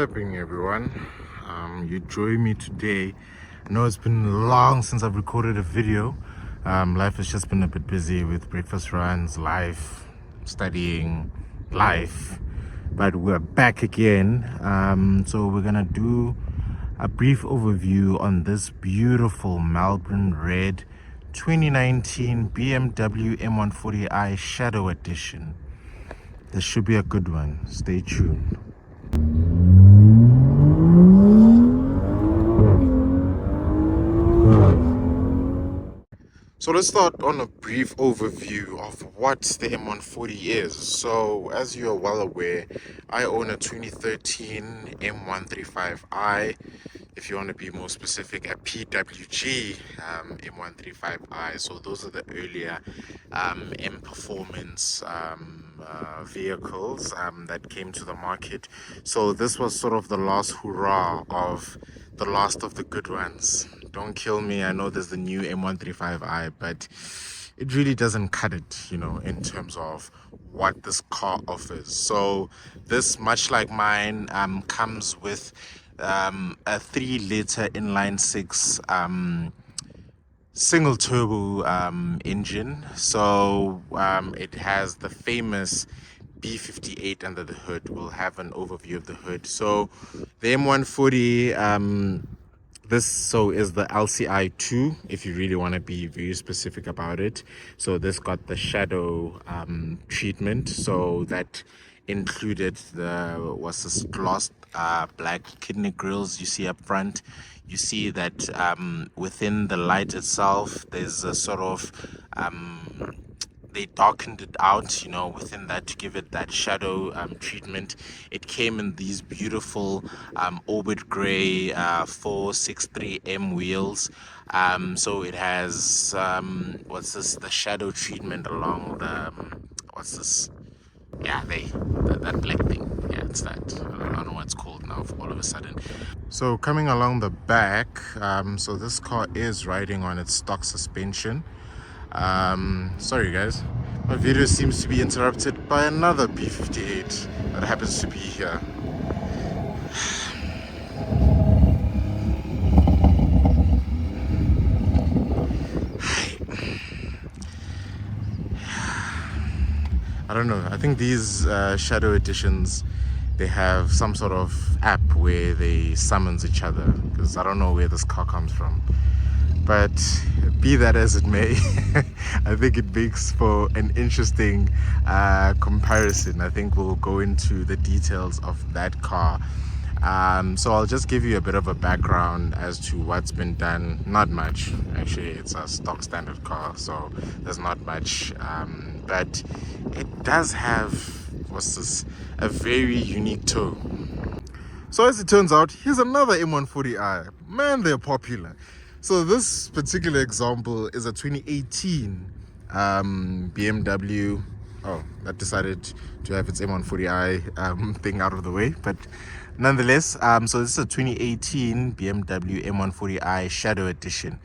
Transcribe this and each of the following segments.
happening, everyone? You join me today. I know it's been long since I've recorded a video. Life has just been a bit busy with breakfast runs, life, studying, life. But we're back again. So we're gonna do a brief overview on this beautiful Melbourne Red 2019 BMW M14Oi Shadow Edition. This should be a good one. Stay tuned. So let's start on a brief overview of what the M140 is. So as you are well aware, I own a 2013 M135i. If you want to be more specific, a PWG M135i. So those are the earlier M Performance vehicles that came to the market. So this was sort of the last hurrah of the last of the good ones. Don't kill me, I know there's the new M135i, but it really doesn't cut it, in terms of what this car offers. So this, much like mine, comes with a 3-liter inline-six single turbo engine. So it has the famous B58 under the hood. We'll have an overview of the hood. So the M140 this is the LCI 2, if you really want to be very specific about it. So this got the shadow treatment. So that included this glossed black kidney grills you see up front. You see that within the light itself, there's a sort of they darkened it out, within that, to give it that shadow treatment. It came in these beautiful orbit gray 463M wheels. So it has the shadow treatment along the what's this? Yeah, that black thing. Yeah, it's that. I don't know what it's called now all of a sudden. So coming along the back, so this car is riding on its stock suspension. Sorry guys, my video seems to be interrupted by another B58 that happens to be here. I don't know, I think these Shadow Editions, they have some sort of app where they summons each other, because I don't know where this car comes from. But be that as it may, I think it makes for an interesting comparison. I think we'll go into the details of that car. So I'll just give you a bit of a background as to what's been done. Not much, actually. It's a stock standard car, so there's not much. But it does have, a very unique toe. So as it turns out, here's another M140i. Man, they're popular. So this particular example is a 2018 BMW that decided to have its M140i thing out of the way, but nonetheless, so this is a 2018 BMW M140i Shadow Edition.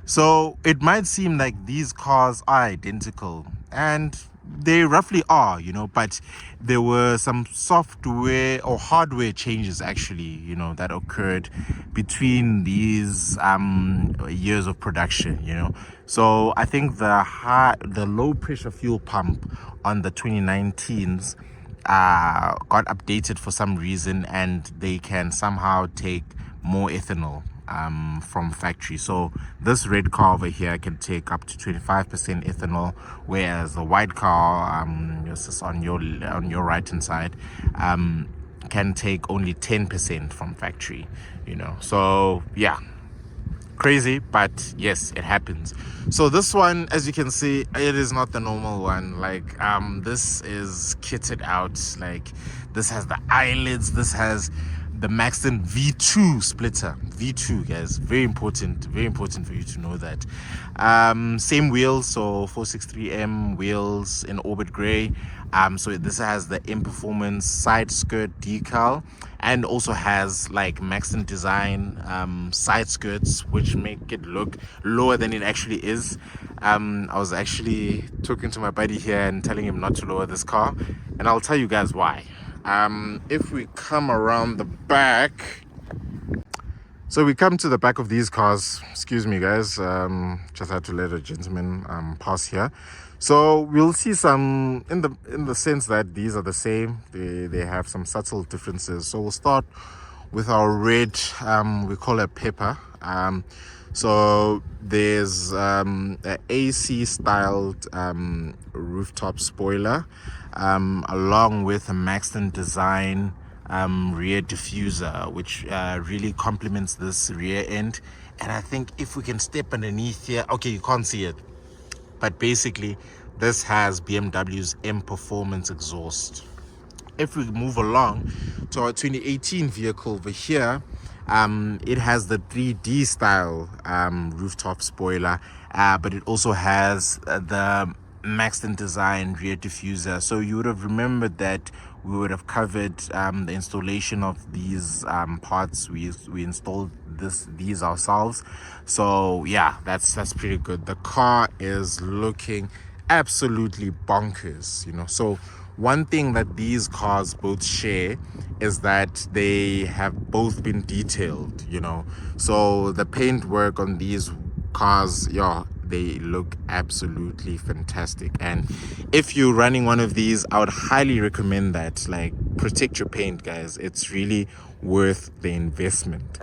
So it might seem like these cars are identical, and they roughly are, but there were some software or hardware changes actually, that occurred between these years of production, So I think the low pressure fuel pump on the 2019s got updated for some reason, and they can somehow take more ethanol from factory. So this red car over here can take up to 25% ethanol, whereas the white car, on your right hand side, can take only 10% from factory. So yeah, crazy, but yes, it happens. So this one, as you can see, it is not the normal one. Like this is kitted out. Like this has the eyelids, this has the Maxton V2 splitter. V2, guys, very important for you to know that. Same wheels, so 463M wheels in orbit gray. So this has the M Performance side skirt decal, and also has like Maxton design side skirts, which make it look lower than it actually is. I was actually talking to my buddy here and telling him not to lower this car, and I'll tell you guys why. If we come around the back, so we come to the back of these cars. Excuse me, guys. Just had to let a gentleman pass here. So we'll see some in the sense that these are the same. They have some subtle differences. So we'll start with our red. We call it pepper. So there's a AC styled rooftop spoiler, along with a Maxton design rear diffuser, which really complements this rear end. And I think if we can step underneath here, okay, you can't see it, but basically this has BMW's M Performance exhaust. If we move along to our 2018 vehicle over here, it has the 3D style rooftop spoiler, but it also has the Maxton design rear diffuser. So you would have remembered that we would have covered the installation of these parts. We installed these ourselves. So yeah, that's pretty good. The car is looking absolutely bonkers, you know. So one thing that these cars both share is that they have both been detailed, you know. So the paint work on these cars, yeah, they look absolutely fantastic. And if you're running one of these, I would highly recommend that. Like, protect your paint, guys. It's really worth the investment.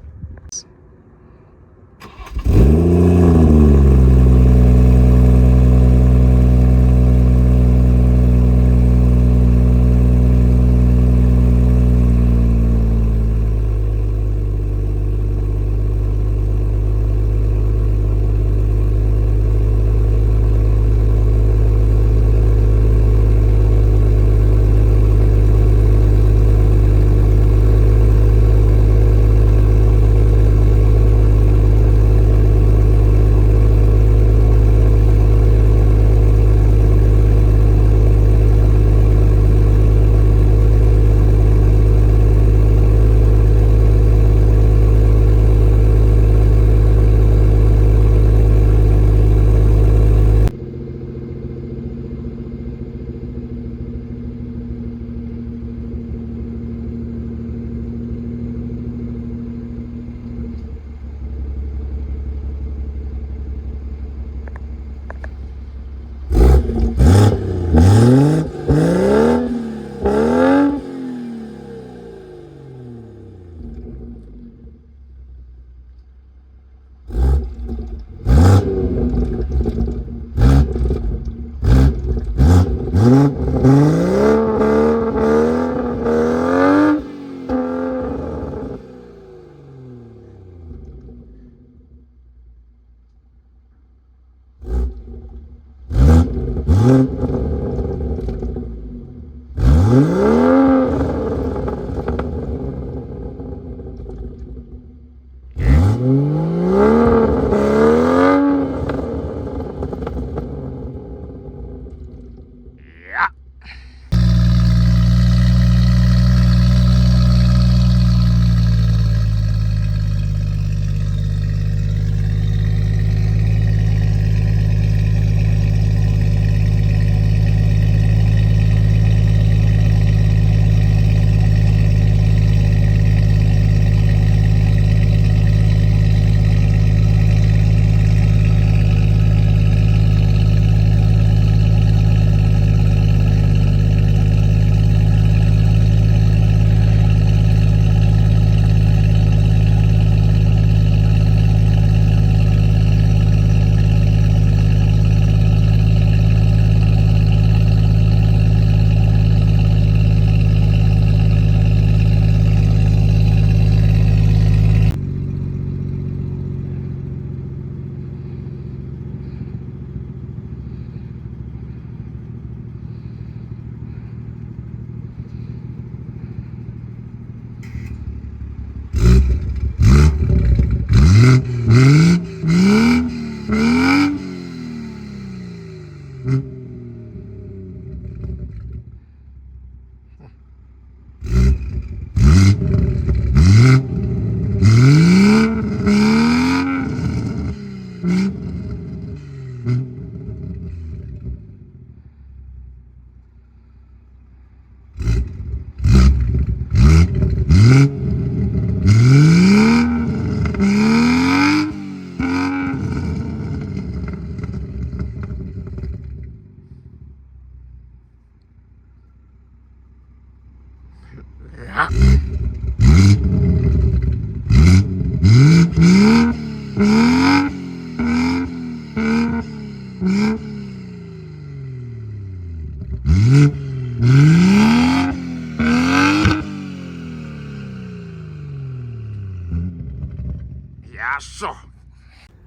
Yeah, sure.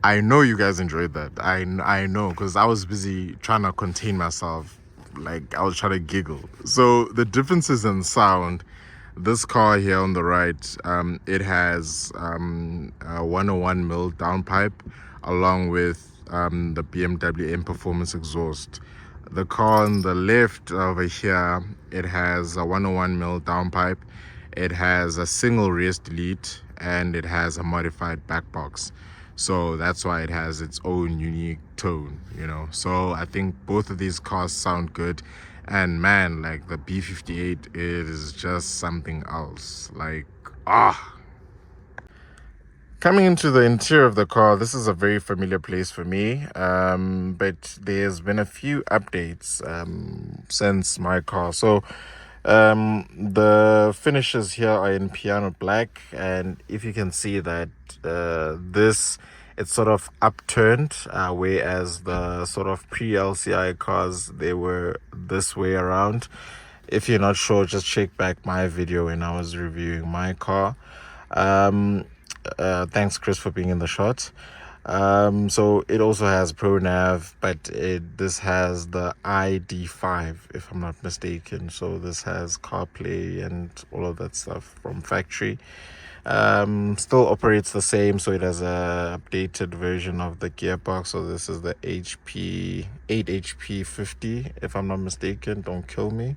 I know you guys enjoyed that. I know, because I was busy trying to contain myself. Like, I was trying to giggle. So the differences in sound, this car here on the right, it has a 101 mil downpipe along with the BMW M Performance exhaust. The car on the left over here, it has a 101 mil downpipe. It has a single race delete and it has a modified back box. So that's why it has its own unique tone, you know. So I think both of these cars sound good. And man, like the B58, it is just something else. Like, Coming into the interior of the car, this is a very familiar place for me, but there's been a few updates since my car. So the finishes here are in piano black, and if you can see that it's sort of upturned, whereas the sort of pre-LCI cars, they were this way around. If you're not sure, just check back my video when I was reviewing my car. Thanks Chris for being in the shot. So it also has Pro Nav, but this has the ID5 if I'm not mistaken. So this has CarPlay and all of that stuff from factory. Still operates the same, so it has a updated version of the gearbox. So this is the 8HP 50 if I'm not mistaken, don't kill me.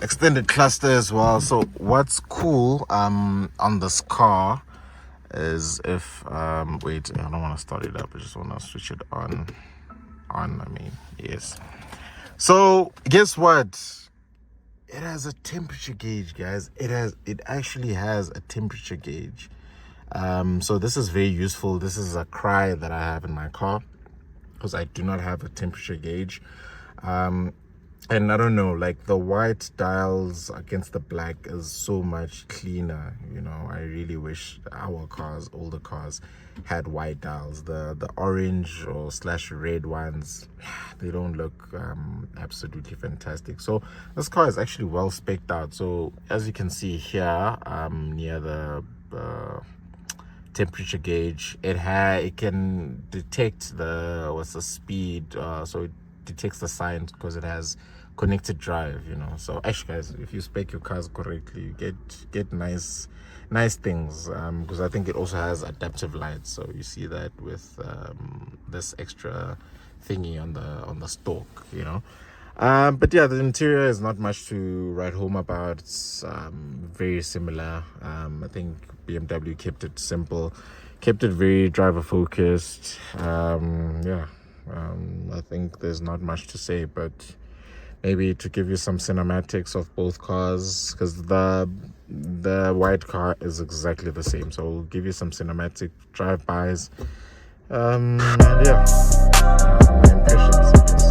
Extended cluster as well. So what's cool on this car is if wait, I don't want to start it up, I just want to switch it on, I mean, yes. So guess what, it has a temperature gauge, guys. It actually has a temperature gauge. So this is very useful. This is a cry that I have in my car because I do not have a temperature gauge. And I don't know, like the white dials against the black is so much cleaner, you know. I really wish our cars, older cars, had white dials. The orange or / red ones, they don't look absolutely fantastic. So this car is actually well spec'd out. So as you can see here, near the temperature gauge, it can detect what's the speed, so it detects the signs because it has connected drive, you know. So actually guys, if you spec your cars correctly, you get nice things, because I think it also has adaptive lights. So you see that with this extra thingy on the stalk, you know. But yeah, the interior is not much to write home about. It's very similar. I think BMW kept it simple, kept it very driver focused. Yeah, I think there's not much to say, but maybe to give you some cinematics of both cars, because the white car is exactly the same. So we'll give you some cinematic drive-bys. And yeah, my impressions, I guess.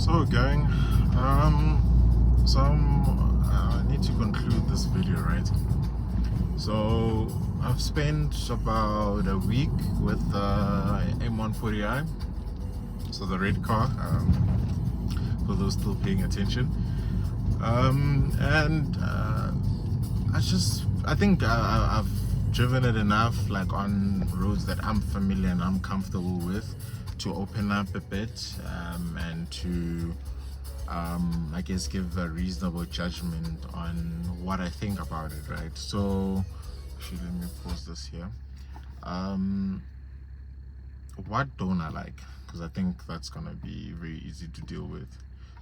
So gang, I need to conclude this video, right? So I've spent about a week with the M14Oi, so the red car, for those still paying attention. I think I've driven it enough, like on roads that I'm familiar and I'm comfortable with, to open up a bit, and to I guess give a reasonable judgment on what I think about it, right? So actually, let me pause this here. What don't I like? Because I think that's gonna be very easy to deal with.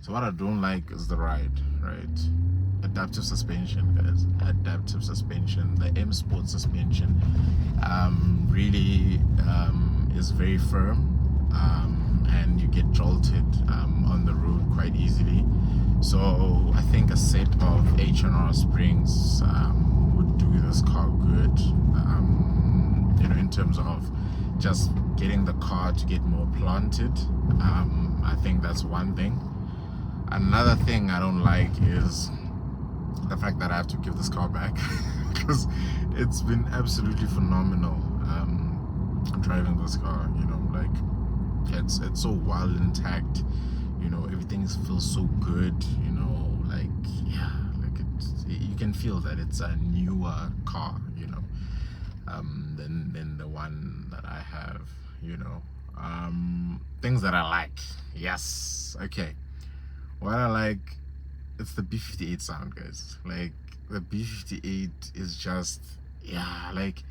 So what I don't like is the ride, right? Adaptive suspension, guys. Adaptive suspension. The M Sport suspension really is very firm, and you get jolted on the road quite easily. So I think a set of H&R springs would do this car good, in terms of just getting the car to get more planted. I think that's one thing. Another thing I don't like is the fact that I have to give this car back because it's been absolutely phenomenal driving this car. Like it's so well intact. Everything feels so good. You can feel that it's a newer car. Than the one that I have. Things that I like. Yes. Okay. What I like, it's the B58 sound, guys. Like the B58 is just, like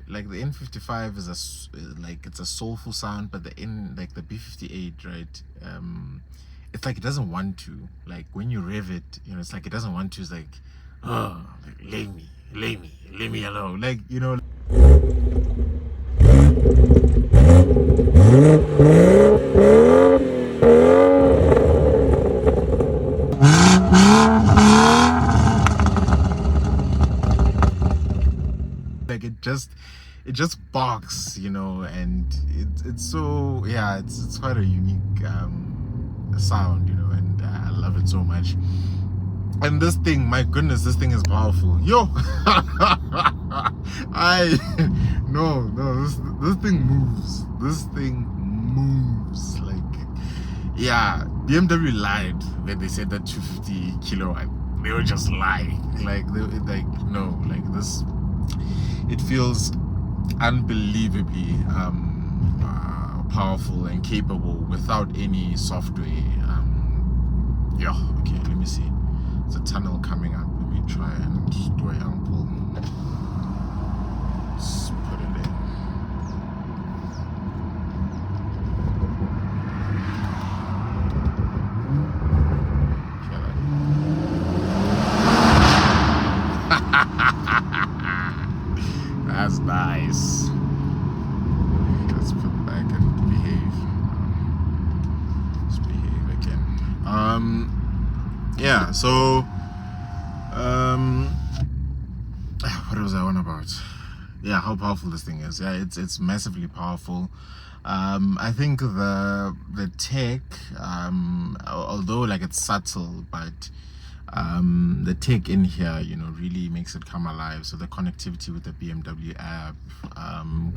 the N55 is it's a soulful sound, but the B58, right? It's like it doesn't want to. Like when you rev it, it's like it doesn't want to. It's like, oh, leave me alone. Like like it just barks, and it's so, it's quite a unique sound, and I love it so much. And this thing, my goodness, this thing is powerful. Yo, this thing moves. This thing moves. Like, BMW lied when they said that 250 kilowatt. They were just lying. This. It feels unbelievably powerful and capable without any software. Okay, let me see. There's a tunnel coming up. Let me try and do a young pull. Just put it in. That's nice. Let's put it back and behave. Let's behave again. So what was I on about? How powerful this thing is. It's massively powerful. I think the tech, although it's subtle, but the tech in here, really makes it come alive. So the connectivity with the BMW app,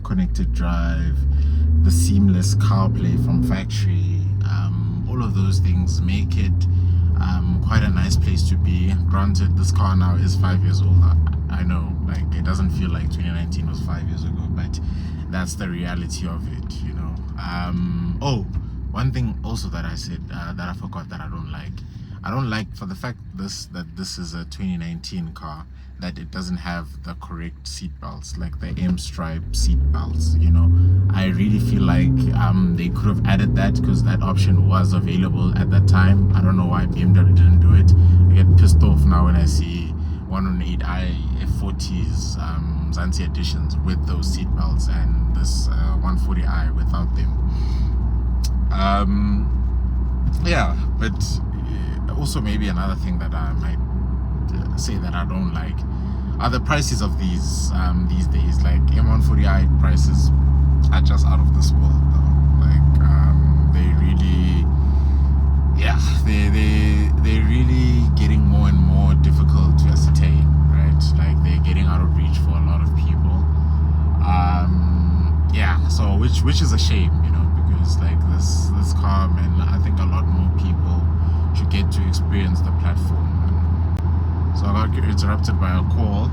connected drive, the seamless CarPlay from factory, all of those things make it quite a nice place to be. Granted, this car now is 5 years old. I know, it doesn't feel like 2019 was 5 years ago, but that's the reality of it. One thing also that I said that I forgot that I don't like, for the fact that this is a 2019 car, that it doesn't have the correct seat belts, like the M stripe seat belts. I really feel like they could have added that, because that option was available at that time. I don't know why BMW didn't do it. I get pissed off now when I see 108i F40s Zanzi editions with those seat belts, and this 140i without them. But also maybe another thing that I might say that I don't like are the prices of these days. Like M14Oi prices are just out of this world though. They really, So which is a shame, you know, because like this car, man, I think a lot more people should get to experience the platform. So I got interrupted by a call.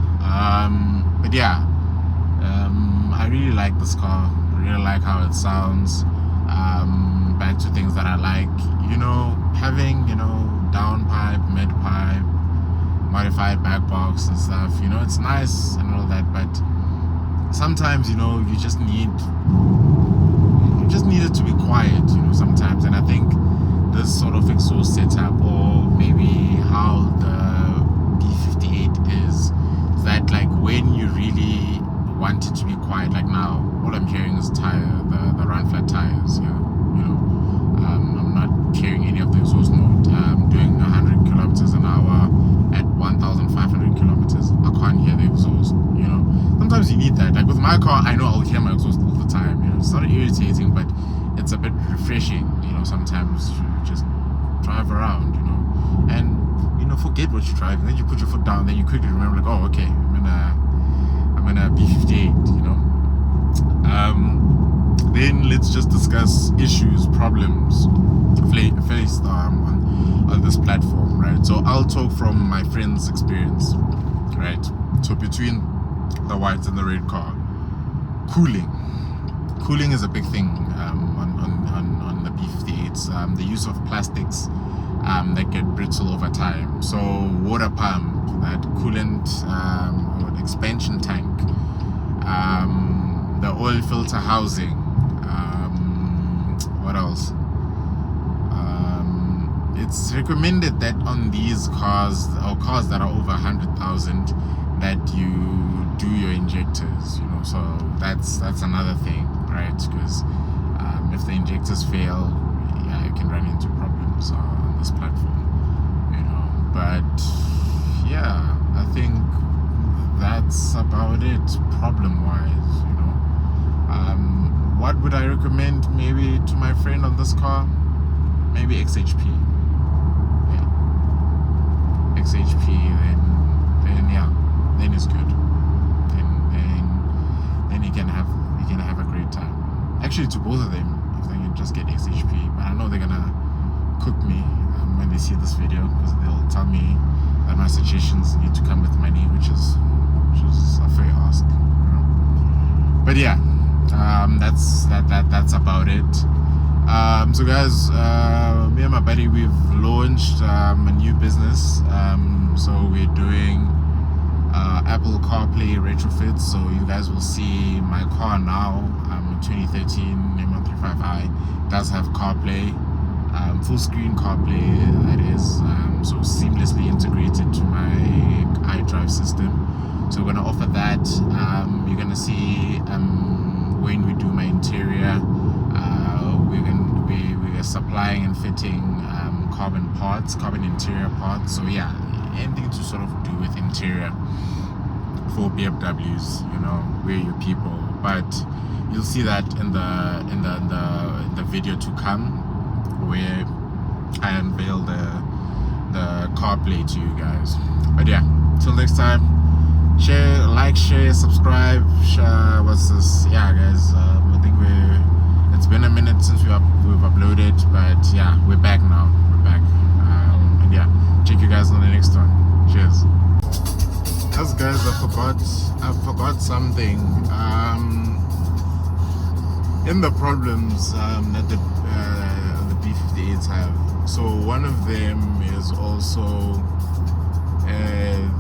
But yeah, I really like this car. I really like how it sounds. Back to things that I like, you know, having, you know, down pipe, mid pipe, modified back box and stuff, you know, it's nice and all that, but sometimes, you know, you just need it to be quiet, you know, sometimes. And I think this sort of exhaust setup, or maybe how the B58 is that, like, when you really want it to be quiet, like now, all I'm hearing is the run flat tires, yeah, you know. I'm not hearing any of the exhaust note. Doing 100 kilometers an hour at 1,500 kilometers, I can't hear the exhaust, you know. Sometimes you need that. Like with my car, I know I'll hear my exhaust all the time, you know. It's not irritating, but it's a bit refreshing, you know, sometimes to just drive around, you know, and, you know, forget what you're driving. Then you put your foot down, then you quickly remember, like, oh, okay, I'm in a B58, you know. Then let's just discuss issues, problems faced on this platform, right? So I'll talk from my friend's experience, right? So between the white and the red car, cooling is a big thing on the B58s. The use of plastics that get brittle over time. So water pump, that coolant or expansion tank, the oil filter housing. What else? It's recommended that on these cars, or cars that are over 100,000, that you do your injectors, you know. So that's another thing, right? Because if the injectors fail, yeah, you can run into problems on this platform, you know. But yeah, I think that's about it problem-wise, you know. What would I recommend maybe to my friend on this car? Maybe XHP. Yeah, XHP. Then it's good. Then you can have a great time. Actually, to both of them, if they can just get XHP. But I know they're gonna cook me when they see this video, because they'll tell me that my suggestions need to come with money, which is a fair ask, you know? But yeah, that's about it. So guys, me and my buddy, we've launched a new business. So we're doing Apple CarPlay retrofits. So you guys will see my car now, 2013 M14Oi, does have CarPlay, full screen CarPlay, that is, so seamlessly integrated to my iDrive system. So we're going to offer that. You're going to see when we do my interior, we're supplying and fitting carbon interior parts. So yeah, anything to sort of do with interior for BMWs, you know, we're your people. But you'll see that in the video to come, where I unveil the CarPlay to you guys. But yeah, till next time. Share, subscribe, what's this? Yeah, guys, I think it's been a minute since we've uploaded, but yeah, we're back now. We're back. And yeah, check you guys on the next one. Cheers. As guys, I forgot something. In the problems that the B58s have, so one of them is also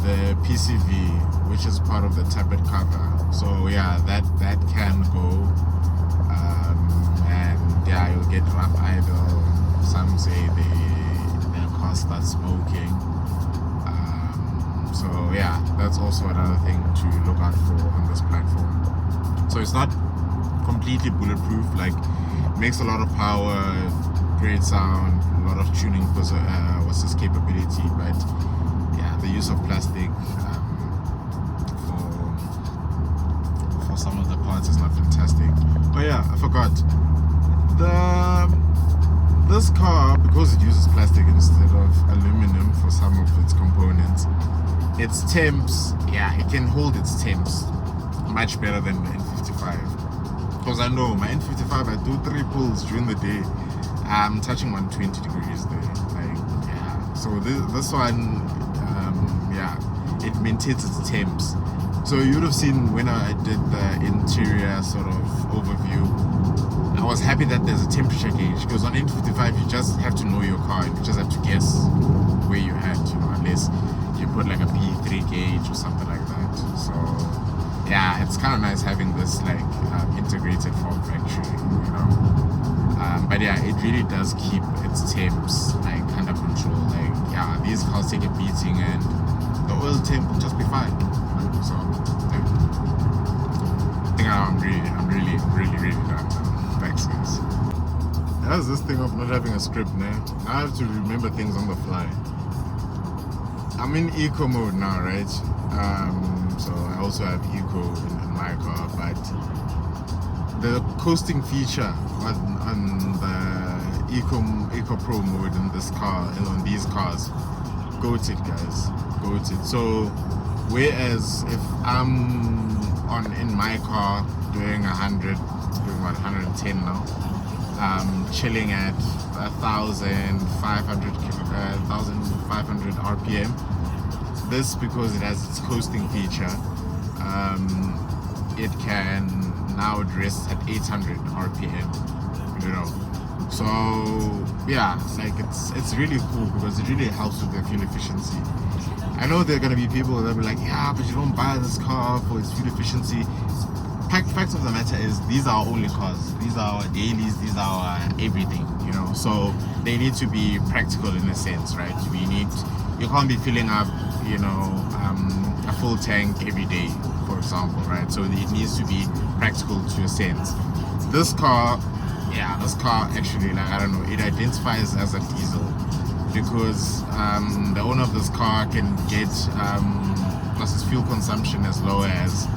the PCV, which is part of the tablet cover. So yeah, that can go, and yeah, you'll get rough idle. Some say their car starts smoking. So yeah, that's also another thing to look out for on this platform. So it's not completely bulletproof. Like, it makes a lot of power, great sound, a lot of tuning what's this capability, but the use of plastic for some of the parts is not fantastic. Oh yeah, I forgot. This car, because it uses plastic instead of aluminum for some of its components, its temps, yeah, it can hold its temps much better than the N55. Because I know my N55, I do 3 pulls during the day. I'm touching 120 degrees there. Like, yeah. So this one, yeah, it maintains its temps. So you would have seen when I did the interior sort of overview, I was happy that there's a temperature gauge, because on N55 you just have to know your car and you just have to guess where you're at, you know, unless you put like a P3 gauge or something like that. So yeah, it's kind of nice having this like integrated from factory, you know. But yeah, it really does keep its temps like under control. Like, yeah, these cars take a beating and the oil temp will just be fine. So yeah. I think I'm really done. Thanks, guys. That's this thing of not having a script now. Now I have to remember things on the fly. I'm in eco mode now, right? So I also have eco in my car, but the coasting feature on the eco pro mode in this car and on these cars, goated, guys, goated. So whereas if I'm in my car doing 110 now, chilling at 1,500 RPM. This, because it has its coasting feature, it can now address at 800 RPM, you know. So yeah, like it's really cool because it really helps with the fuel efficiency. I know there are gonna be people that will be like, yeah, but you don't buy this car for its fuel efficiency. Fact of the matter is, these are our only cars. These are our dailies. These are our everything, you know. So they need to be practical in a sense, right? You can't be filling up, you know, a full tank every day, for example, right? So it needs to be practical to a sense. This car actually, like, I don't know, it identifies as a diesel because the owner of this car can get plus its fuel consumption as low as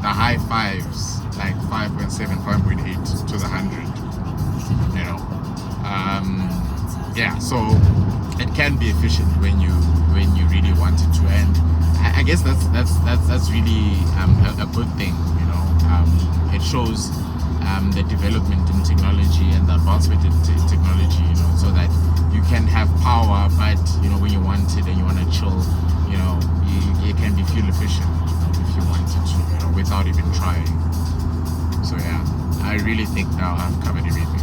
the high fives, like 5.7, 5.8 to the 100, you know. Yeah, so it can be efficient when you really want it to, and I guess that's really a good thing, you know. It shows the development in technology and the advancement in technology, you know, so that you can have power, but you know, when you want it and you want to chill, you know, it can be fuel efficient if you want it to, you know, without even trying. So yeah, I really think now I've covered everything.